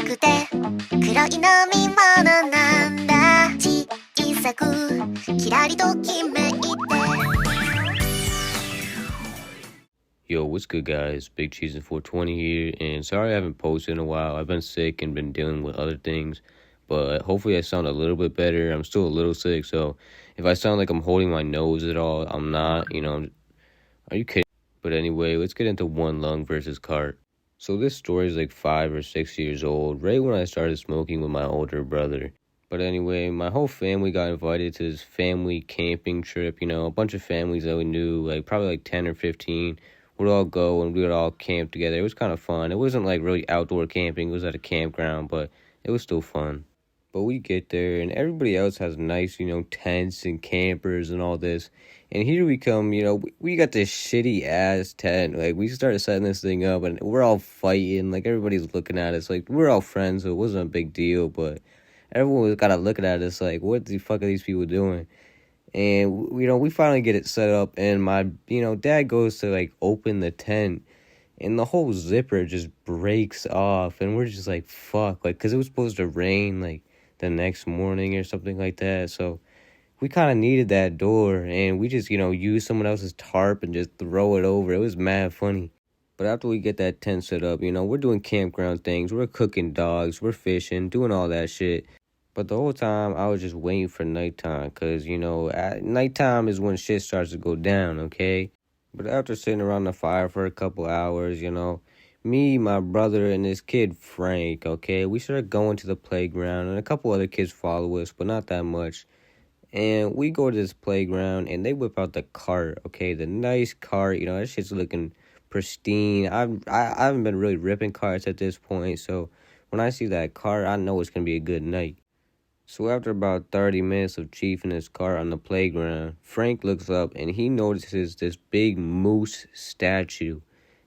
くて黒い飲み物なんだ小さくキラリときめいて Yo, what's good, guys? Big Cheese and 420 here, and sorry I haven't posted in a while. I've been sick and been dealing with other things, but hopefully I sound a little bit better. I'm still a little sick, so if I sound like I'm holding my nose at all, I'm not, are you kidding? But anyway, let's get into One Lung versus Cart. So this story is like 5 or 6 years old, right when I started smoking with my older brother. But anyway, my whole family got invited to this family camping trip, a bunch of families that we knew, like probably like 10 or 15 would all go and we would all camp together. It was kind of fun. It wasn't like really outdoor camping. It was at a campground, but it was still fun. But we get there and everybody else has nice, tents and campers and all this. And here we come, we got this shitty ass tent. Like we started setting this thing up and we're all fighting. Like everybody's looking at us. Like we're all friends, so it wasn't a big deal. But everyone was kind of looking at us like, what the fuck are these people doing? And, we finally get it set up, and my, dad goes to, like, open the tent, and the whole zipper just breaks off, and we're just like, fuck, like, because it was supposed to rain, like, the next morning or something like that, so we kind of needed that door, and we just, used someone else's tarp and just throw it over. It was mad funny. But after we get that tent set up, we're doing campground things, we're cooking dogs, we're fishing, doing all that shit. But the whole time, I was just waiting for nighttime, because, at nighttime is when shit starts to go down, okay? But after sitting around the fire for a couple hours, me, my brother, and this kid, Frank, okay? We started going to the playground, and a couple other kids follow us, but not that much. And we go to this playground, and they whip out the cart, okay? The nice cart, that shit's looking pristine. I haven't been really ripping carts at this point, so when I see that cart, I know it's going to be a good night. So after about 30 minutes of chiefing his cart on the playground, Frank looks up and he notices this big moose statue.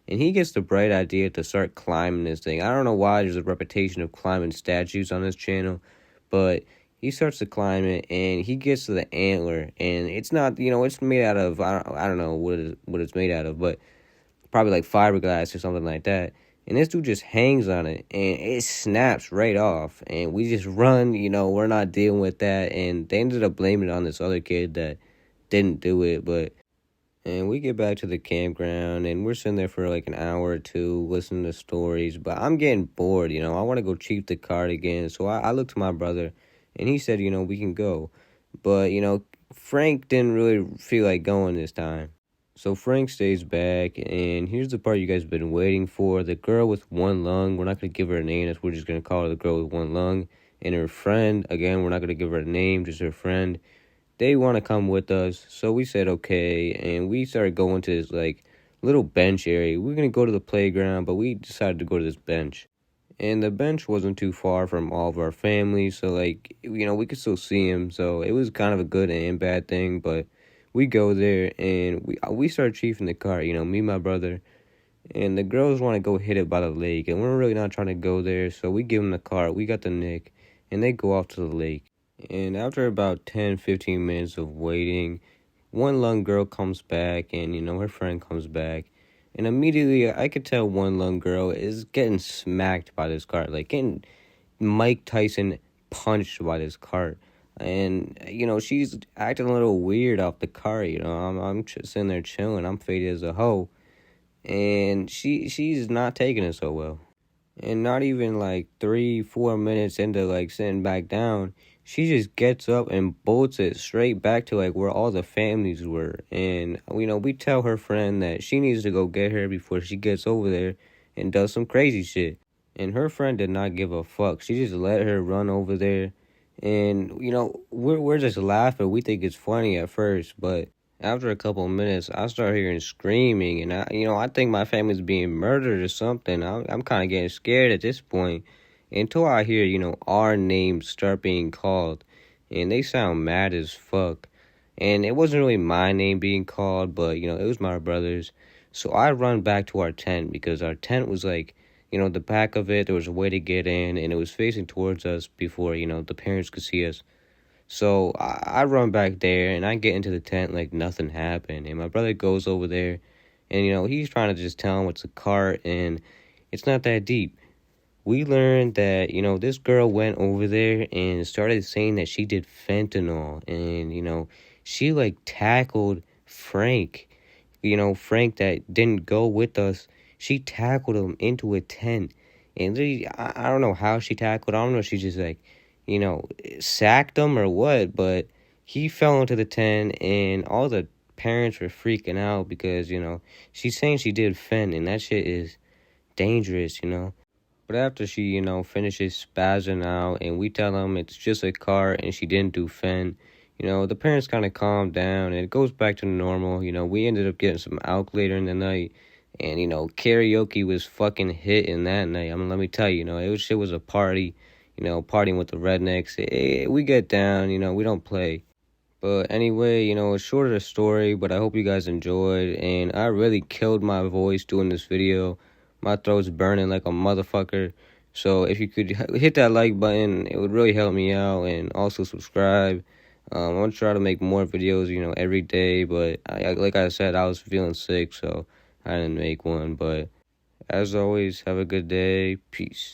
And he gets the bright idea to start climbing this thing. I don't know why there's a reputation of climbing statues on this channel, but he starts to climb it and he gets to the antler. And it's not, it's made out of, I don't know what it's made out of, but probably like fiberglass or something like that. And this dude just hangs on it, and it snaps right off. And we just run, we're not dealing with that. And they ended up blaming it on this other kid that didn't do it. And we get back to the campground, and we're sitting there for like an hour or two listening to stories. But I'm getting bored, I want to go cheat the card again. So I looked to my brother, and he said, we can go. But, Frank didn't really feel like going this time. So Frank stays back, and here's the part you guys have been waiting for. The girl with one lung, we're not going to give her a name, we're just going to call her the girl with one lung. And her friend, again, we're not going to give her a name, just her friend. They want to come with us, so we said okay, and we started going to this, like, little bench area. We were going to go to the playground, but we decided to go to this bench. And the bench wasn't too far from all of our families, so, like, we could still see them, so it was kind of a good and bad thing, but we go there, and we start chiefing the cart, me and my brother. And the girls want to go hit it by the lake, and we're really not trying to go there, so we give them the cart. We got the nick, and they go off to the lake. And after about 10, 15 minutes of waiting, one lung girl comes back, and, her friend comes back. And immediately, I could tell one lung girl is getting smacked by this cart, like getting Mike Tyson punched by this cart. And, she's acting a little weird off the cart, I'm sitting there chilling. I'm faded as a hoe. And she's not taking it so well. And not even, 3-4 minutes into, sitting back down, she just gets up and bolts it straight back to, where all the families were. And, we tell her friend that she needs to go get her before she gets over there and does some crazy shit. And her friend did not give a fuck. She just let her run over there. And, we're just laughing. We think it's funny at first, but after a couple of minutes, I start hearing screaming, and I think my family's being murdered or something. I'm kind of getting scared at this point, until I hear, our names start being called, and they sound mad as fuck. And it wasn't really my name being called, but, it was my brother's. So I run back to our tent, because our tent was the back of it, there was a way to get in, and it was facing towards us before, the parents could see us. So I run back there, and I get into the tent like nothing happened. And my brother goes over there, and, he's trying to just tell him what's a cart, and it's not that deep. we learned that, this girl went over there and started saying that she did fentanyl. And, she like tackled Frank, Frank that didn't go with us. She tackled him into a tent. And I don't know how she tackled. I don't know if she just like, sacked him or what, but he fell into the tent and all the parents were freaking out because, she's saying she did fent and that shit is dangerous. But after she, finishes spazzing out and we tell them it's just a car and she didn't do fen, the parents kind of calm down and it goes back to normal. We ended up getting some alk later in the night and, karaoke was fucking hitting that night. I mean, let me tell you, shit was a party, partying with the rednecks. We get down, we don't play. But anyway, it's short of the story, but I hope you guys enjoyed. And I really killed my voice doing this video. My throat's burning like a motherfucker. So if you could hit that like button, it would really help me out. And also subscribe. I'm going to try to make more videos, every day. But like I said, I was feeling sick, so I didn't make one. But as always, have a good day. Peace.